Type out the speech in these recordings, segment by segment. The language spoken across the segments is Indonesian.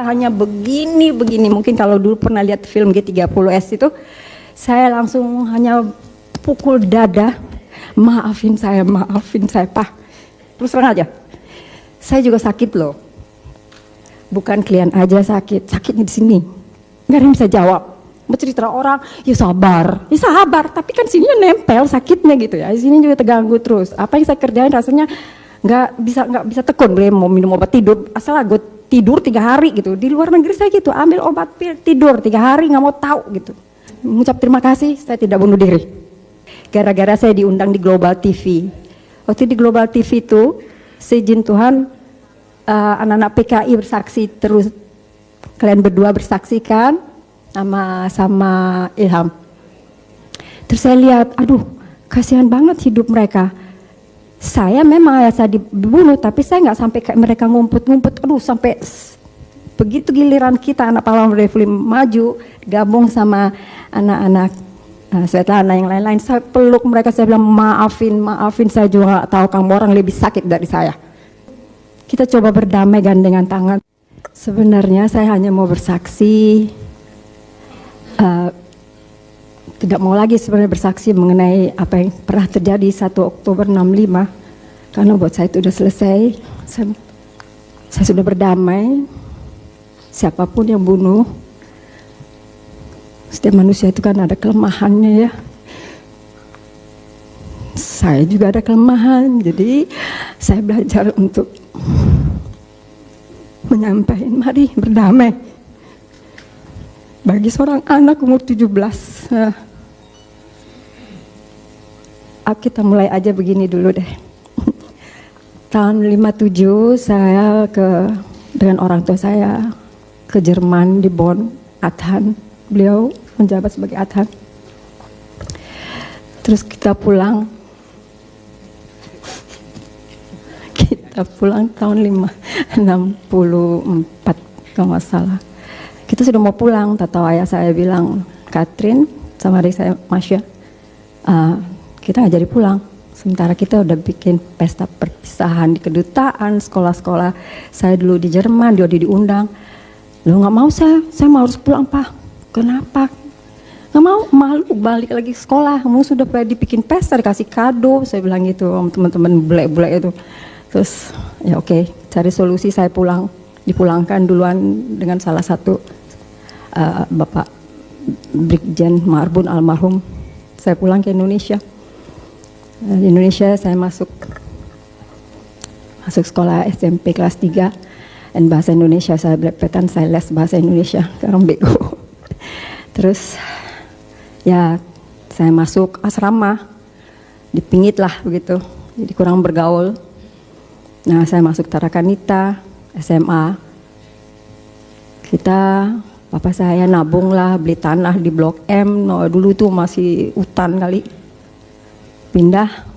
hanya begini. Mungkin kalau dulu pernah lihat film G30S itu, saya langsung hanya pukul dada. Maafin saya Pak. Terus terang aja, saya juga sakit loh. Bukan klien aja sakitnya di sini. Nggak ada yang bisa jawab. Mau cerita orang, ya sabar, tapi kan sini nempel sakitnya gitu ya. Di sini juga terganggu terus. Apa yang saya kerjain rasanya nggak bisa tekun. Boleh mau minum obat tidur, asal gue tidur 3 hari gitu. Di luar negeri saya gitu, ambil obat tidur 3 hari nggak mau tahu gitu. Mengucap terima kasih, saya tidak bunuh diri. Gara-gara saya diundang di Global TV. Waktu di Global TV itu, seizin Tuhan, anak-anak PKI bersaksi terus, kalian berdua bersaksikan sama Ilham. Terus saya lihat, aduh kasihan banget hidup mereka. Saya memang ayah saya dibunuh, tapi saya nggak sampai kayak mereka ngumpet-ngumpet. Aduh sampai begitu giliran kita anak pahlawan Revolusi maju, gabung sama anak-anak Svetlana yang lain-lain, saya peluk mereka, saya bilang maafin, saya juga gak tahu kamu orang lebih sakit dari saya. Kita coba berdamai gandengan tangan. Sebenarnya saya hanya mau bersaksi, tidak mau lagi sebenarnya bersaksi mengenai apa yang pernah terjadi 1 Oktober 65, karena buat saya itu sudah selesai. Saya sudah berdamai. Siapapun yang bunuh, setiap manusia itu kan ada kelemahannya ya. Saya juga ada kelemahan, jadi saya belajar untuk menyampaikan, mari berdamai. Bagi seorang anak umur 17, kita mulai aja begini dulu deh. Tahun 57 saya dengan orang tua saya ke Jerman di Bonn, Athan. Beliau menjabat sebagai Adhan. Terus kita pulang tahun 64 kalau nggak salah. Kita sudah mau pulang, tahu ayah saya bilang, Katrin sama adik saya Masya, kita nggak jadi pulang. Sementara kita udah bikin pesta perpisahan di kedutaan, sekolah-sekolah. Saya dulu di Jerman, dia diundang. Lo nggak mau, saya mau harus pulang Pak. Kenapa? Nggak mau, malu balik lagi ke sekolah. Kamu sudah dibikin pesta, dikasih kado. Saya bilang gitu sama teman-teman bule-bule itu. Terus ya oke, cari solusi, saya dipulangkan duluan dengan salah satu Bapak Brigjen Marbun almarhum. Saya pulang ke Indonesia. Di Indonesia saya masuk sekolah SMP kelas 3 dan bahasa Indonesia saya belepetan, saya les bahasa Indonesia karena bego. Terus ya saya masuk asrama, dipingit lah begitu, jadi kurang bergaul. Nah saya masuk Tarakanita, SMA. Papa saya nabung lah, beli tanah di Blok M, dulu tuh masih hutan kali.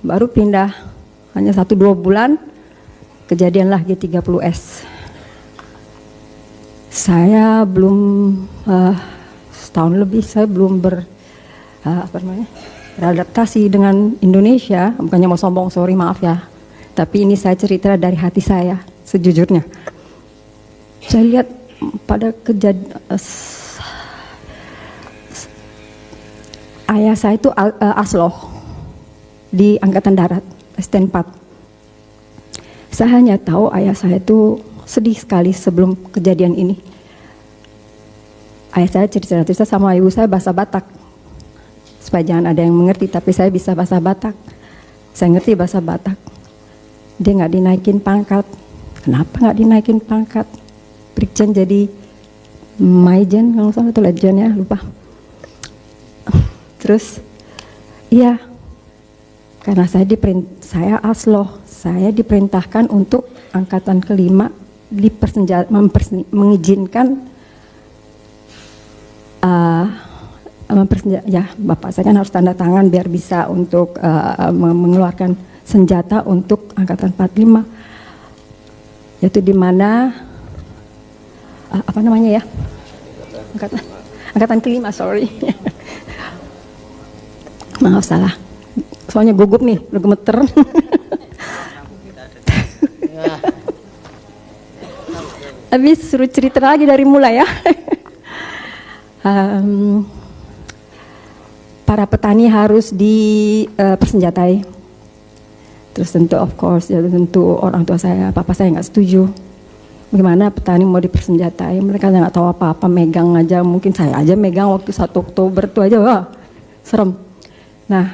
Baru pindah, hanya 1-2 bulan, kejadianlah G30S. Saya belum setahun lebih saya belum beradaptasi dengan Indonesia. Bukannya mau sombong, sorry maaf ya. Tapi ini saya cerita dari hati saya sejujurnya. Saya lihat pada ayah saya itu Asloh di Angkatan Darat ST4. Saya hanya tahu ayah saya itu sedih sekali sebelum kejadian ini. Ayah saya cerita sama ibu saya bahasa Batak. Supaya jangan ada yang mengerti, tapi saya bisa bahasa Batak. Saya ngerti bahasa Batak. Dia nggak dinaikin pangkat. Kenapa nggak dinaikin pangkat? Brigjen jadi Maijen, kalau salah itu Legend ya, lupa. Terus, iya, karena saya Asloh, saya diperintahkan untuk angkatan kelima mengizinkan ya bapak saya kan harus tanda tangan biar bisa untuk mengeluarkan senjata untuk angkatan 45, yaitu di mana apa namanya ya, angkatan kelima, sorry. Maaf salah, soalnya gugup nih, udah gemeter. Habis suruh cerita lagi dari mulai ya. Para petani harus dipersenjatai. Terus tentu of course ya tentu orang tua saya, papa saya nggak setuju. Gimana petani mau dipersenjatai? Mereka nggak tahu apa-apa, megang aja. Mungkin saya aja megang waktu 1 Oktober itu aja, wah serem. Nah,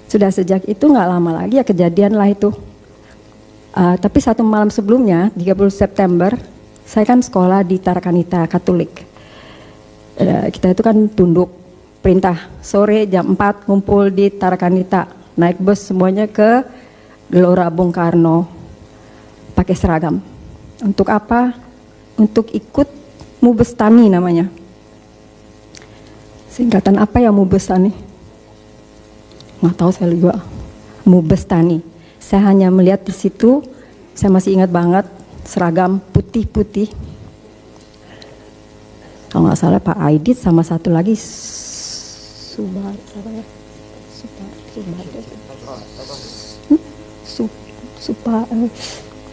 sudah sejak itu nggak lama lagi ya kejadian lah itu. Tapi 1 malam sebelumnya, 30 September, saya kan sekolah di Tarakanita Katolik. Kita itu kan tunduk perintah, sore jam 4 ngumpul di Tarakanita, naik bus semuanya ke Gelora Bung Karno, pakai seragam. Untuk apa? Untuk ikut Mubestani namanya. Singkatan apa ya Mubestani? Nggak tahu saya juga. Mubestani. Saya hanya melihat di situ, saya masih ingat banget seragam putih-putih. Kalau nggak salah Pak Aidit sama satu lagi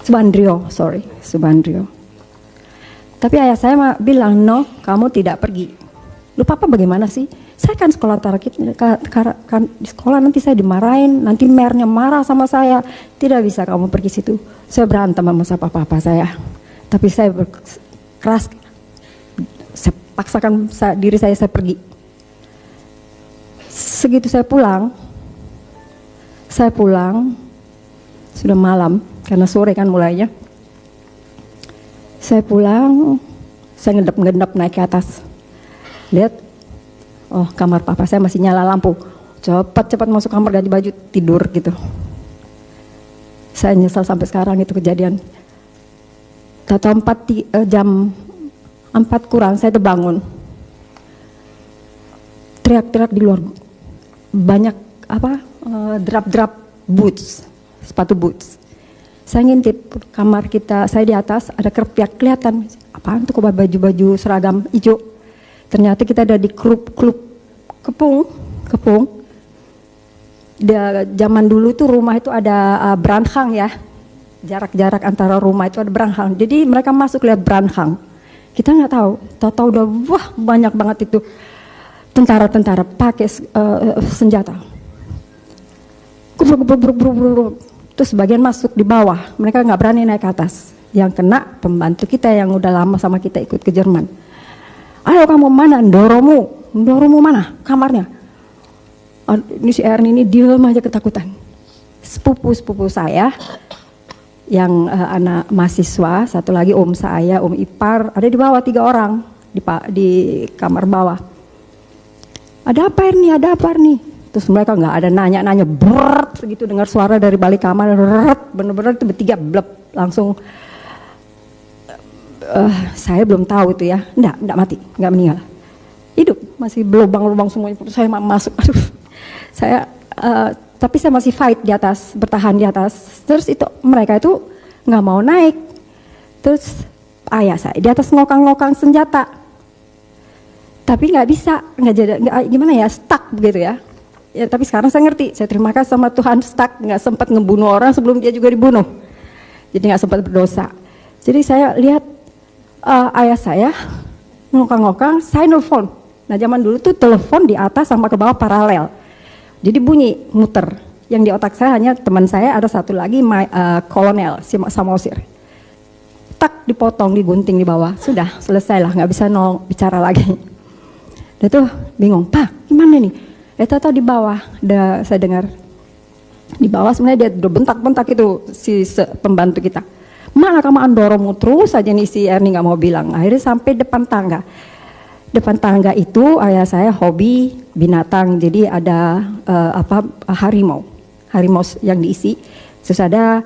Subandrio. Tapi ayah saya bilang, no, kamu tidak pergi. Lu papa bagaimana sih? Saya kan sekolah tarakit, di sekolah nanti saya dimarahin, nanti mernya marah sama saya. Tidak bisa kamu pergi situ. Saya berantem sama papa saya. Tapi saya keras, saya paksakan diri saya pergi. Segitu saya pulang sudah malam karena sore kan mulainya. Saya pulang, saya ngendap naik ke atas. Lihat, oh kamar papa saya masih nyala lampu. Cepat masuk kamar ganti baju tidur gitu. Saya nyesal sampai sekarang itu kejadian. Tahu jam 4 kurang saya terbangun. Teriak-teriak di luar. Banyak drap boots, sepatu boots. Saya ngintip kamar kita, saya di atas ada kerpiak kelihatan. Apaan tuh kok baju seragam hijau? Ternyata kita ada di klub Kepung. Zaman dulu tuh rumah itu ada branhang ya. Jarak antara rumah itu ada branhang. Jadi mereka masuk lihat branhang. Kita nggak tahu udah wah banyak banget itu tentara pakai senjata. Terus sebagian masuk di bawah, mereka nggak berani naik ke atas. Yang kena pembantu kita yang udah lama sama kita ikut ke Jerman. Ayo kamu mana? Ndoromu mana? Kamarnya. Ini si Erni ini diam aja ketakutan. Sepupu saya yang anak mahasiswa, satu lagi om saya, om ipar, ada di bawah 3 orang di kamar bawah. Ada apa Erni? Terus mereka nggak ada nanya berat segitu dengar suara dari balik kamar, bener-bener itu bertiga blep langsung. Saya belum tahu itu ya, enggak mati, enggak meninggal, hidup masih berlubang semuanya. Saya masuk, tapi saya masih fight di atas, bertahan di atas. Terus itu mereka itu nggak mau naik. Terus ayah saya di atas ngokang senjata, tapi nggak bisa, gimana ya, stuck begitu ya. Ya, tapi sekarang saya ngerti, saya terima kasih sama Tuhan, stuck, nggak sempat ngebunuh orang sebelum dia juga dibunuh. Jadi nggak sempat berdosa. Jadi saya lihat ayah saya ngokang, saya nelfon. Nah zaman dulu tuh telepon di atas sama ke bawah paralel. Jadi bunyi, muter. Yang di otak saya hanya teman saya ada satu lagi, kolonel, Samosir. Tak dipotong, digunting di bawah. Sudah, selesai lah, nggak bisa bicara lagi. Dia tuh bingung, Pak gimana nih? Tahu di bawah, saya dengar di bawah sebenarnya dia udah bentak itu si pembantu kita. Mana kamu andoromu terus aja nih si Erni nggak mau bilang. Akhirnya sampai depan tangga. Depan tangga itu ayah saya hobi binatang, jadi ada harimau yang diisi. Terus ada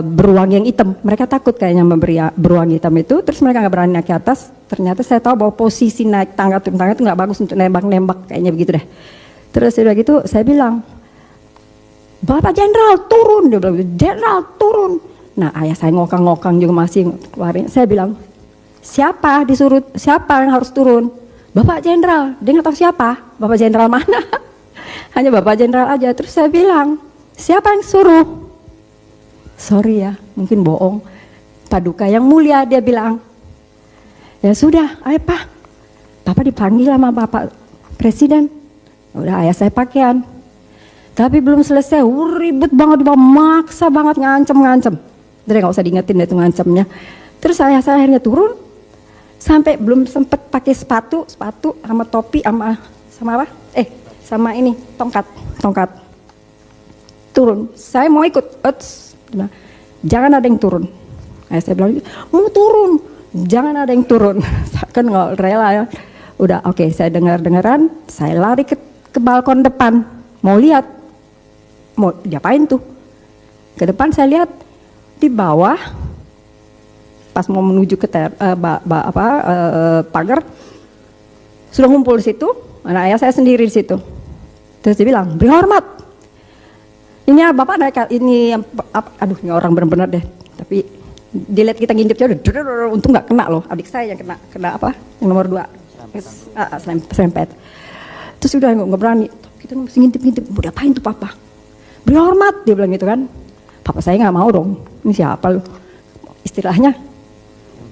beruang yang hitam. Mereka takut kayaknya memberi beruang hitam itu. Terus mereka nggak berani naik ke atas. Ternyata saya tahu bahwa posisi naik turun tangga itu nggak bagus untuk nembak kayaknya begitu deh. Terus udah gitu saya bilang, Bapak Jenderal turun. Dia bilang, Jenderal turun. Nah ayah saya ngokang juga masih keluarin. Saya bilang, siapa yang harus turun? Bapak Jenderal. Dia nggak tahu siapa. Bapak Jenderal mana? Hanya Bapak Jenderal aja. Terus saya bilang, siapa yang suruh? Sorry ya, mungkin bohong. Paduka yang mulia, dia bilang, ya sudah, ayo Pak, Bapak dipanggil sama Bapak Presiden. Udah, ayah saya pakaian. Tapi belum selesai, ribut banget, maksa banget, ngancem. Jadi nggak usah diingetin itu ngancemnya. Terus ayah saya akhirnya turun, sampai belum sempet pakai sepatu sama topi sama apa? Sama ini tongkat. Turun, saya mau ikut. Jangan ada yang turun. Ayah saya bilang, mau turun, jangan ada yang turun. Kan nggak rela ya. Udah, oke, saya dengaran, saya lari ke balkon depan, mau lihat, mau diapain tuh? Ke depan saya lihat di bawah, pas mau menuju ke pagar, sudah ngumpul di situ. Anak ayah saya sendiri di situ. Terus dia bilang, beri hormat. Ini Bapak naik ini, aduh, ini orang benar-benar deh. Tapi dilihat kita ngintipnya udah, untung nggak kena loh. Adik saya yang kena apa? Yang nomor 2. Serempet. Terus udah nggak berani. Kita mesti ngintip. Mau diapain tuh Papa? Beri hormat, dia bilang gitu kan. Papa saya nggak mau dong. Ini siapa lu? Istilahnya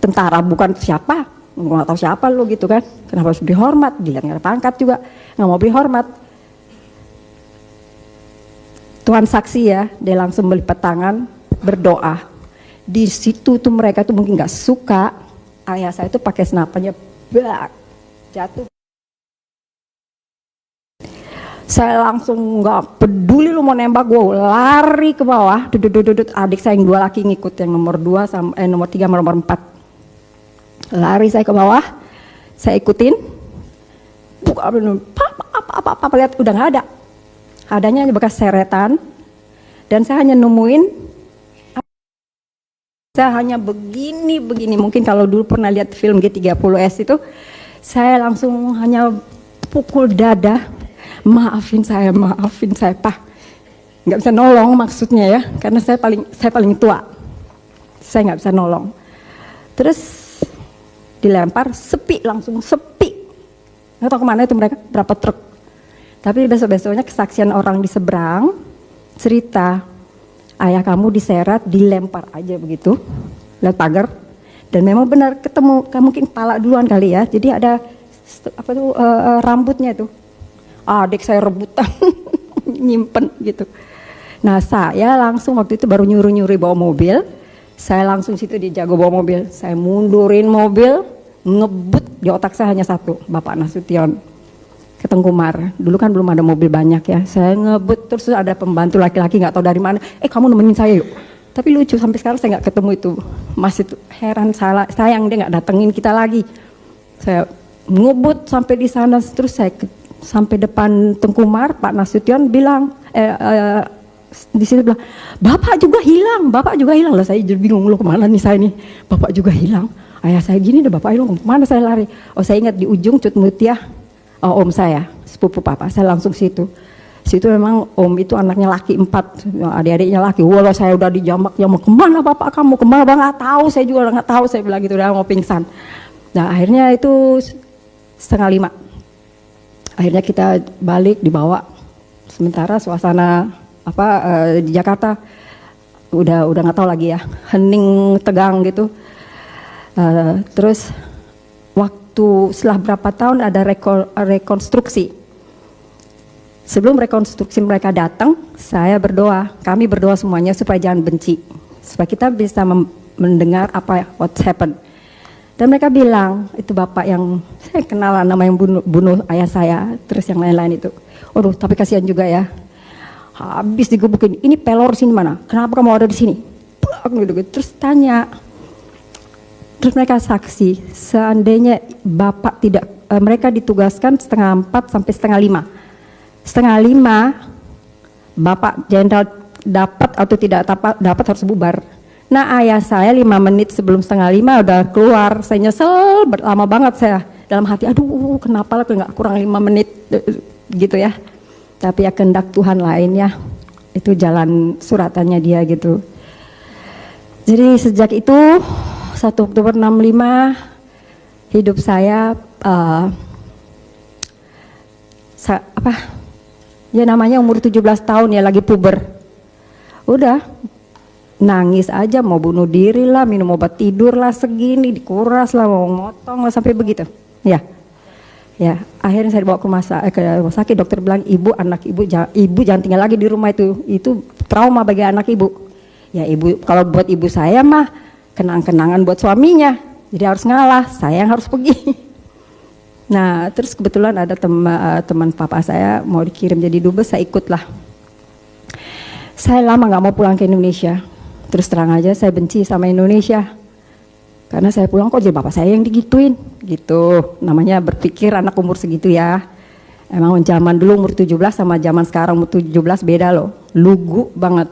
tentara bukan siapa. Nggak tahu siapa lu gitu kan. Kenapa harus beri hormat? Dilihat nggak ada pangkat juga. Nggak mau beri hormat. Tuhan saksi ya, dia langsung melipat tangan, berdoa. Di situ tuh mereka tuh mungkin nggak suka. Ayah saya tuh pakai senapannya, jatuh. Saya langsung nggak peduli lu mau nembak, gue lari ke bawah. Dudut. Adik saya yang 2 laki ngikut, yang nomor 2 sama nomor 3 sama nomor 4. Lari saya ke bawah, saya ikutin. Buka apa lihat udah nggak ada. Adanya bekas seretan, dan saya hanya nemuin, saya hanya begini, mungkin kalau dulu pernah lihat film G30S itu, saya langsung hanya pukul dada, maafin saya Pak, nggak bisa nolong maksudnya ya, karena saya paling tua, saya nggak bisa nolong. Terus dilempar, langsung sepi, nggak tahu kemana itu mereka, berapa truk. Tapi besok-besoknya kesaksian orang di seberang cerita, ayah kamu diseret, dilempar aja begitu, lihat pagar, dan memang benar ketemu, mungkin kepala duluan kali ya, jadi ada rambutnya itu, adik saya rebutan nyimpen gitu. Nah saya langsung waktu itu baru nyuruh bawa mobil, saya langsung situ dijago bawa mobil, saya mundurin mobil, ngebut, di otak saya hanya satu, Bapak Nasution ke Tengkumar. Dulu kan belum ada mobil banyak ya. Saya ngebut, terus ada pembantu laki-laki nggak tahu dari mana. Kamu nemenin saya yuk. Tapi lucu, sampai sekarang saya nggak ketemu itu. Masih heran, sayang dia nggak datengin kita lagi. Saya ngebut sampai di sana, terus saya sampai depan Tengkumar. Pak Nasution bilang, di sini bilang, Bapak juga hilang lah. Saya jadi bingung, lu kemana nih saya nih? Bapak juga hilang. Ayah saya gini deh, Bapak hilang, kemana saya lari? Oh saya ingat di ujung Cut Mutia. Om saya, sepupu Papa, saya langsung situ memang Om itu anaknya laki 4, adik-adiknya laki. Walau saya udah dijambak, kemana Bapak kamu, kemana Bang, nggak tahu, saya juga nggak tahu, saya bilang gitu, udah mau pingsan. Nah akhirnya itu 4:30, akhirnya kita balik, dibawa. Sementara suasana di Jakarta udah nggak tahu lagi ya, hening, tegang gitu. Terus setelah berapa tahun ada rekonstruksi. Sebelum rekonstruksi mereka datang, kami berdoa semuanya supaya jangan benci, supaya kita bisa mendengar what's happened. Dan mereka bilang, itu Bapak yang saya kenal, nama yang bunuh ayah saya, terus yang lain-lain itu. Waduh, tapi kasihan juga ya. Habis digebukin, ini pelor sini mana? Kenapa kamu ada di sini? Terus tanya. Terus mereka saksi, seandainya Bapak tidak, mereka ditugaskan 4:30 sampai 4:30. 4:30 Bapak Jenderal dapat atau tidak dapat harus bubar. Nah ayah saya 5 menit sebelum 4:30 udah keluar. Saya nyesel, lama banget saya dalam hati, aduh kenapa lah nggak kurang 5 menit gitu ya. Tapi ya kehendak Tuhan lain ya, itu jalan suratannya dia gitu. Jadi sejak itu 1 Oktober 65 hidup saya ya namanya umur 17 tahun ya, lagi puber. Udah nangis aja, mau bunuh diri lah, minum obat tidur lah segini, dikuras lah, mau motong lah sampai begitu. Ya, ya. Akhirnya saya dibawa ke rumah sakit. Dokter bilang, anak ibu jangan tinggal lagi di rumah itu trauma bagi anak ibu. Ya ibu, kalau buat ibu saya mah kenang-kenangan buat suaminya, jadi harus ngalah, saya yang harus pergi. Nah, terus kebetulan ada teman papa saya mau dikirim jadi dubes, saya ikut lah. Saya lama nggak mau pulang ke Indonesia. Terus terang aja saya benci sama Indonesia. Karena saya pulang kok jadi bapak saya yang digituin. Gitu, namanya berpikir anak umur segitu ya. Emang zaman dulu umur 17 sama zaman sekarang umur 17 beda loh. Lugu banget.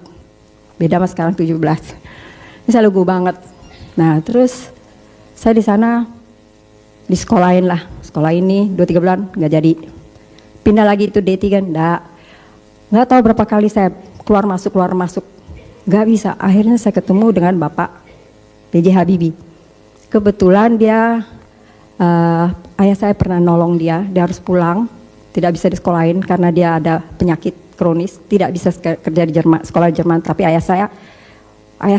Beda sama sekarang 17. Ini saya lugu banget. Nah terus saya di sana disekolahin lah. Sekolah ini 2-3 bulan nggak jadi. Pindah lagi itu D3 kan, nggak tahu berapa kali saya keluar masuk. Gak bisa, akhirnya saya ketemu dengan Bapak B.J. Habibie. Kebetulan dia, ayah saya pernah nolong dia harus pulang, tidak bisa disekolahin karena dia ada penyakit kronis, tidak bisa kerja di Jerman, sekolah di Jerman. Tapi ayah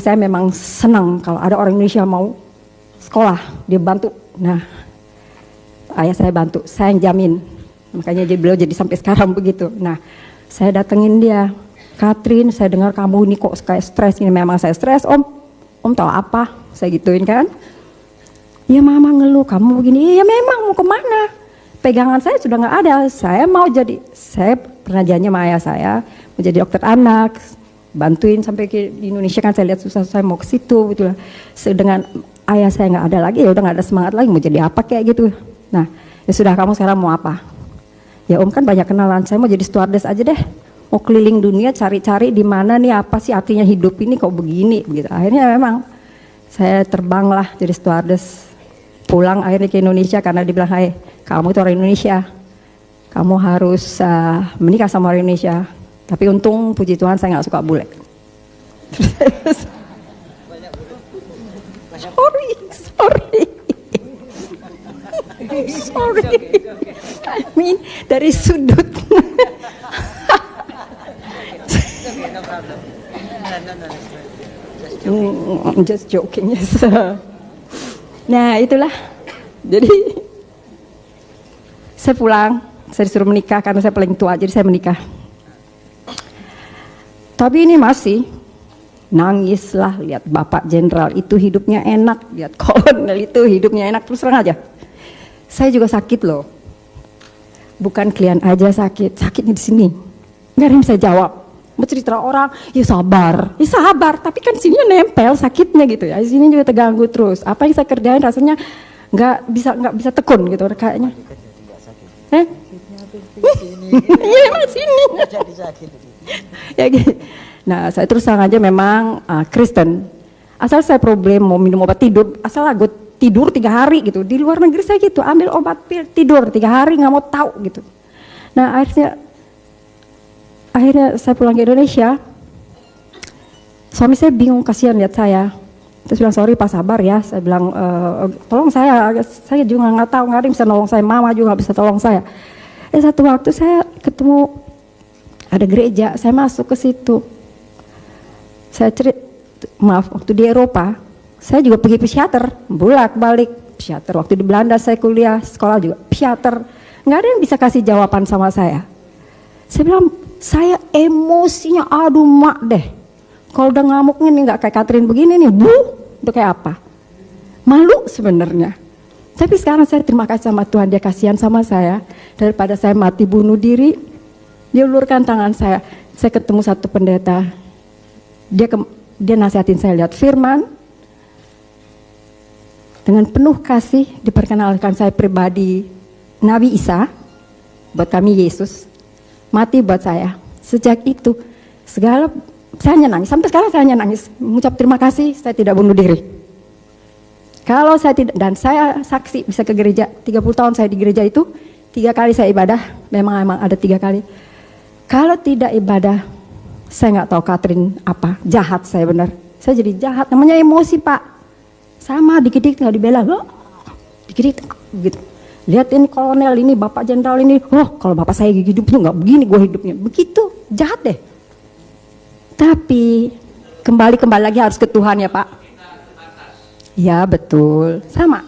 saya memang senang kalau ada orang Indonesia mau sekolah, dia bantu. Nah, ayah saya bantu, saya yang jamin, makanya beliau jadi sampai sekarang begitu. Nah, saya datengin dia. Katrin, saya dengar kamu ini kok kayak stres ini. Memang saya stres, Om tahu apa? Saya gituin kan. Ya mama ngeluh, kamu begini. Ya memang mau kemana? Pegangan saya sudah nggak ada. Saya pernah janji sama ayah saya mau jadi dokter anak, bantuin sampai ke Indonesia kan saya lihat susah, saya mau ke situ gitu lah. Sedangkan ayah saya nggak ada lagi, ya udah nggak ada semangat lagi mau jadi apa kayak gitu. Nah, ya sudah kamu sekarang mau apa? Ya Om kan banyak kenalan, saya mau jadi stewardess aja deh. Mau keliling dunia cari-cari di mana nih apa sih artinya hidup ini kok begini begitu. Akhirnya memang saya terbang lah jadi stewardess, pulang akhirnya ke Indonesia karena dibilang, hai kamu itu orang Indonesia, kamu harus menikah sama orang Indonesia. Tapi untung puji Tuhan saya nggak suka bule. sorry I mean dari sudut just joking, yes. Nah itulah, jadi saya pulang, saya disuruh menikah karena saya paling tua, jadi saya menikah. Tapi ini masih nangis lah, lihat Bapak Jenderal itu hidupnya enak, lihat kolonel itu hidupnya enak, terus terang aja. Saya juga sakit loh, bukan klien aja sakitnya di sini, nggak ada yang bisa jawab. Mau cerita orang, ya sabar, tapi kan sininya nempel sakitnya gitu ya, di sini juga terganggu terus. Apa yang saya kerjain rasanya nggak bisa tekun gitu kayaknya. Iya emang sini. Ya gitu. Nah saya terus terang aja memang Kristen. Asal saya problem mau minum obat tidur, asal gue tidur 3 hari gitu. Di luar negeri saya gitu, ambil obat tidur 3 hari nggak mau tahu gitu. Nah akhirnya saya pulang ke Indonesia, suami saya bingung, kasihan lihat saya. Terus bilang, sorry Pak, sabar ya. Saya bilang, tolong saya juga nggak tahu, nggak ada yang bisa nolong saya, mama juga nggak bisa tolong saya. Satu waktu saya ketemu ada gereja, saya masuk ke situ. Saya waktu di Eropa, saya juga pergi psikiater, bolak-balik psikiater. Waktu di Belanda saya kuliah, sekolah juga psikiater. Nggak ada yang bisa kasih jawaban sama saya. Saya bilang, saya emosinya aduh mak deh. Kalau udah ngamuknya nih nggak kayak Katrin begini nih, udah kayak apa? Malu sebenarnya. Tapi sekarang saya terima kasih sama Tuhan, dia kasihan sama saya. Daripada saya mati bunuh diri, dia ulurkan tangan saya. Saya ketemu satu pendeta, dia nasihatin saya lihat firman. Dengan penuh kasih diperkenalkan saya pribadi Nabi Isa, buat kami Yesus. Mati buat saya. Sejak itu saya hanya nangis, sampai sekarang saya hanya nangis, mengucap terima kasih saya tidak bunuh diri. Kalau saya tidak, dan saya saksi bisa ke gereja, 30 tahun saya di gereja itu, 3 kali saya ibadah, memang ada 3 kali. Kalau tidak ibadah, saya nggak tahu Katrin apa, jahat saya benar. Saya jadi jahat, namanya emosi Pak. Sama dikit-dikit nggak dibela, loh, dikit-dikit gitu. Lihat ini kolonel ini, Bapak Jenderal ini, kalau Bapak saya hidup tuh nggak begini gue hidupnya, begitu, jahat deh. Tapi kembali lagi harus ke Tuhan ya Pak. Ya betul, sama.